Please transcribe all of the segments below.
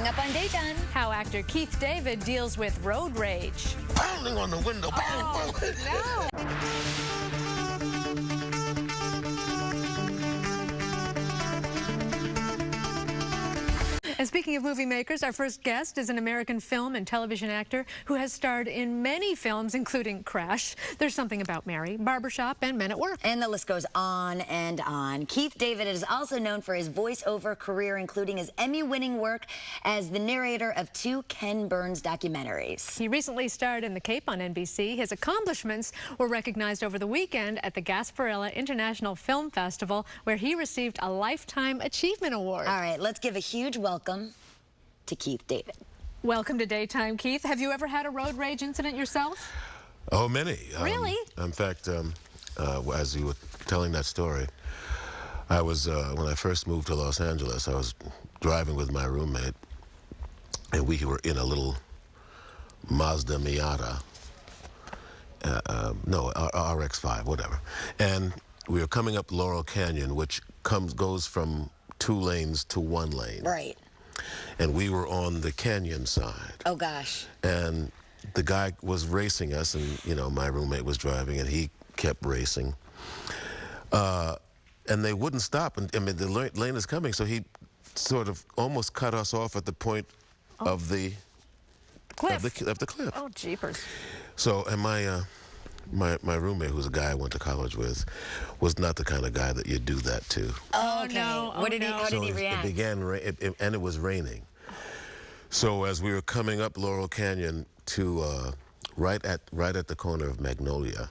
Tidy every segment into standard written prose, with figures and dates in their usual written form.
Coming up on Daytime. How actor Keith David deals with road rage. Pounding on the window. Oh, no. And speaking of movie makers, our first guest is an American film and television actor who has starred in many films, including Crash, There's Something About Mary, Barbershop, and Men at Work. And the list goes on and on. Keith David is also known for his voiceover career, including his Emmy-winning work as the narrator of 2 Ken Burns documentaries. He recently starred in The Cape on NBC. His accomplishments were recognized over the weekend at the Gasparilla International Film Festival, where he received a Lifetime Achievement Award. All right, let's give a huge welcome to Keith David. Welcome to Daytime, Keith. Have you ever had a road rage incident yourself? Oh, many. Really? In fact, as you were telling that story, I was, when I first moved to Los Angeles, I was driving with my roommate, and we were in a little Mazda Miata. No, RX-5, whatever. And we were coming up Laurel Canyon, which goes from 2 lanes to 1 lane. Right. And we were on the canyon side. Oh, gosh. And the guy was racing us, and, you know, my roommate was driving, and he kept racing. And they wouldn't stop. And, I mean, the lane is coming, so he sort of almost cut us off at the point of the Cliff. Of the cliff. Oh, jeepers. So, and my roommate, who's a guy I went to college with, was not the kind of guy that you do that to. Oh, okay. No. How did he react? It began, and it was raining. So as we were coming up Laurel Canyon to right at the corner of Magnolia.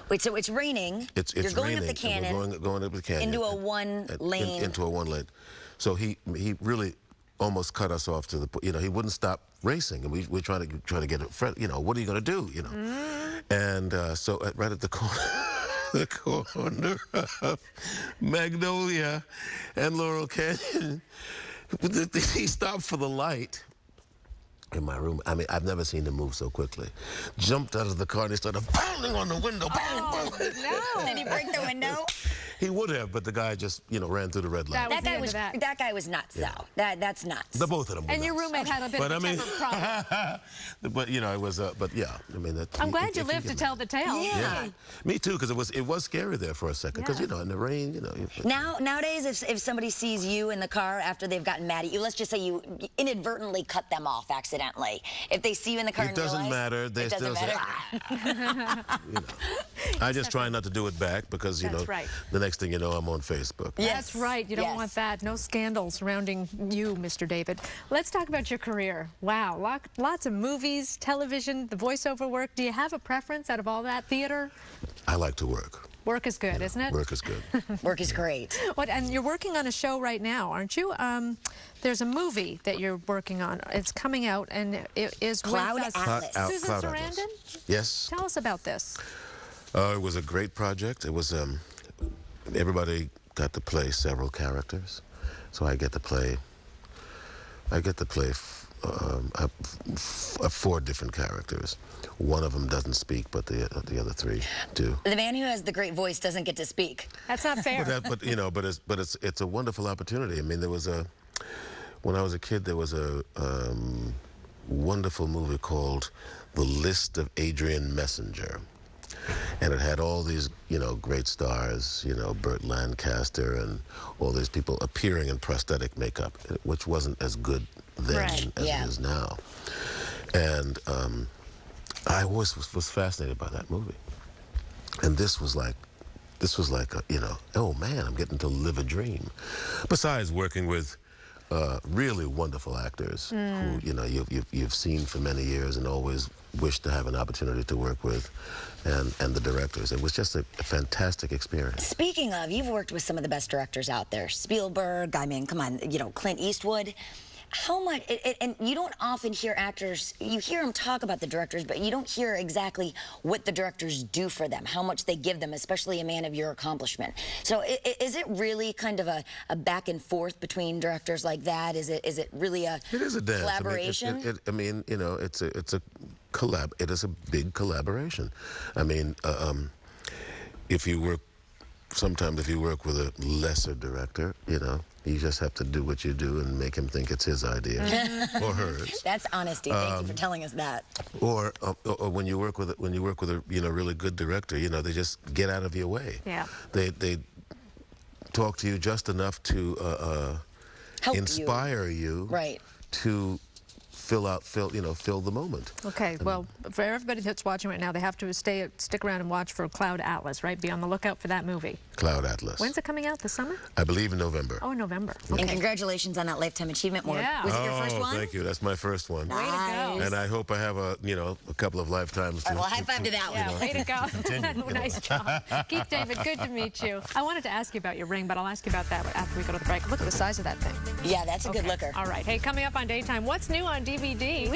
Wait, so it's raining. You're going up the canyon. We're going up the canyon. Into a 1 lane. Into a 1 lane. So he really almost cut us off to the, you know, he wouldn't stop racing, and we're trying to get it, you know, what are you going to do, you know? And so right at the corner, the corner of Magnolia and Laurel Canyon, he stopped for the light in my room. I mean, I've never seen him move so quickly. Jumped out of the car and he started pounding on the window. Oh, no. Did he break the window? He would have, but the guy just, you know, ran through the red light. That guy was nuts, though. That's nuts. The both of them were And your nuts. roommate had a bit of a temper problem. But, you know, it was, but yeah, I mean, that. I'm glad you lived to tell the tale. Yeah. Me too, because it was scary there for a second, because, you know, in the rain, you know. Nowadays, if somebody sees you in the car after they've gotten mad at you, let's just say you inadvertently cut them off accidentally. If they see you in the car it doesn't matter. They still say, you know. I just try not to do it back, because, you know, the next thing you know, I'm on Facebook. Yes. That's right. You don't want that. No scandal surrounding you, Mr. David. Let's talk about your career. Wow. Lots of movies, television, the voiceover work. Do you have a preference out of all that? Theater? I like to work. Work is good, isn't it? Work is good. Work is great. And you're working on a show right now, aren't you? There's a movie that you're working on. It's coming out, and it is Cloud with Atlas. Susan Cloud Sarandon? Atlas. Yes. Tell us about this. It was a great project. It was, everybody got to play several characters. So I get to play 4 different characters. One of them doesn't speak, but the other 3 do. The man who has the great voice doesn't get to speak. That's not fair. but you know, it's a wonderful opportunity. I mean, when I was a kid, there was a wonderful movie called The List of Adrian Messenger. And it had all these, you know, great stars, you know, Burt Lancaster and all these people appearing in prosthetic makeup, which wasn't as good then as it is now. And I always was fascinated by that movie. And this was like, you know, oh man, I'm getting to live a dream. Besides working with really wonderful actors who, you know, you've seen for many years and always wished to have an opportunity to work with, and the directors. It was just a fantastic experience. Speaking of, you've worked with some of the best directors out there. Spielberg, I mean, come on, you know, Clint Eastwood. How much, and you don't often hear actors, you hear them talk about the directors, but you don't hear exactly what the directors do for them, how much they give them, especially a man of your accomplishment. So is it really kind of a back and forth between directors like that? Is it really a collaboration? I mean, you know, it is a big collaboration. I mean, sometimes if you work with a lesser director, you know, You just have to do what you do and make him think it's his idea or hers. That's honesty. Thank you for telling us that. Or when you work with a really good director, they just get out of your way. Yeah. They talk to you just enough to Help inspire you right. to fill the moment. Okay, well, for everybody that's watching right now, they have to stick around and watch for Cloud Atlas, right? Be on the lookout for that movie. Cloud Atlas. When's it coming out? This summer? I believe in November. Oh, in November. Okay. And congratulations on that Lifetime Achievement Award. Yeah. Was it your first one? Thank you. That's my first one. Way to go. And I hope I have a couple of lifetimes. All right, well, high five to that one. Yeah, way to go. Nice job. Keith David, good to meet you. I wanted to ask you about your ring, but I'll ask you about that after we go to the break. Look at the size of that thing. Yeah, that's a good looker. All right. Hey, coming up on Daytime, what's new on DVD?